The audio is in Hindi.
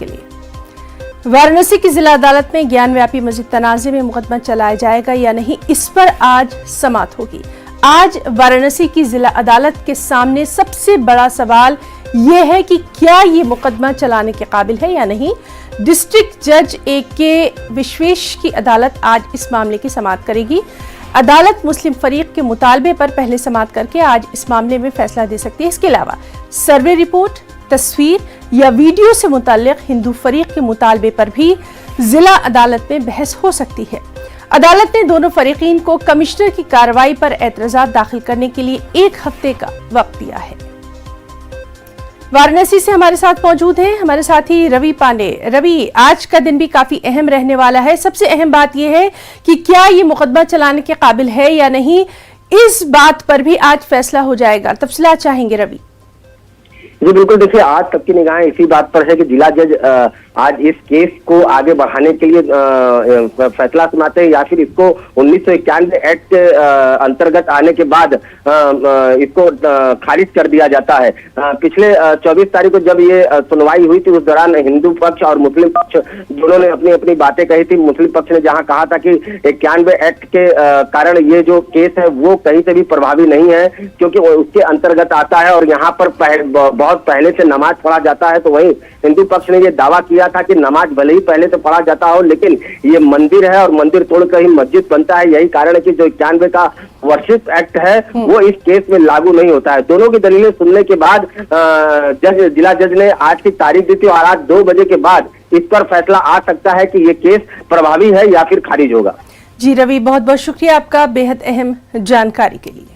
के लिए। वाराणसी की जिला अदालत में ज्ञानव्यापी मस्जिद तनाज़े में मुकदमा चलाया जाएगा या नहीं, इस पर आज समाअत होगी। आज वाराणसी की जिला अदालत के सामने सबसे बड़ा सवाल यह है कि क्या ये मुकदमा चलाने के काबिल है या नहीं। डिस्ट्रिक्ट जज AK विश्वेश की अदालत आज इस मामले की समाअत करेगी। अदालत मुस्लिम फरीक के मुतालबे पर पहले समाअत करके आज इस मामले में फैसला दे सकती है। इसके अलावा सर्वे रिपोर्ट, तस्वीर या वीडियो से मुताल्लिक हिंदू फरीक के मुतालबे पर भी जिला अदालत में बहस हो सकती है। अदालत ने दोनों फरीकीन को कमिश्नर की कार्रवाई पर एतराज़ात दाखिल करने के लिए 1 हफ्ते का वक्त दिया है। वाराणसी से हमारे साथ मौजूद हैं हमारे साथी रवि पांडे। रवि, आज का दिन भी काफी अहम रहने वाला है। सबसे अहम बात यह है कि क्या ये मुकदमा चलाने के काबिल है या नहीं, इस बात पर भी आज फैसला हो जाएगा। तफसीलात चाहेंगे रवि। जी बिल्कुल, देखिए आज तक की निगाहें इसी बात पर है कि जिला जज आज इस केस को आगे बढ़ाने के लिए फैसला सुनाते हैं या फिर इसको 1991 एक्ट के अंतर्गत आने के बाद इसको खारिज कर दिया जाता है। पिछले 24 तारीख को जब ये सुनवाई हुई थी, उस दौरान हिंदू पक्ष और मुस्लिम पक्ष दोनों ने अपनी अपनी बातें कही थी। मुस्लिम पक्ष ने जहां कहा था कि 91 एक्ट के कारण ये जो केस है वो कहीं से भी प्रभावी नहीं है, क्योंकि उसके अंतर्गत आता है और यहाँ पर बहुत पहले से नमाज पढ़ा जाता है। तो वहीं हिंदू पक्ष ने ये दावा किया था कि नमाज भले ही पहले से पढ़ा जाता हो, लेकिन ये मंदिर है और मंदिर तोड़कर ही मस्जिद बनता है। यही कारण है कि जो 91 का वर्शिप एक्ट है वो इस केस में लागू नहीं होता है। दोनों की दलीलें सुनने के बाद जिला जज ने आज की तारीख दी थी और आज 2 बजे के बाद इस पर फैसला आ सकता है कि ये केस प्रभावी है या फिर खारिज होगा। जी रवि, बहुत बहुत शुक्रिया आपका बेहद अहम जानकारी के लिए।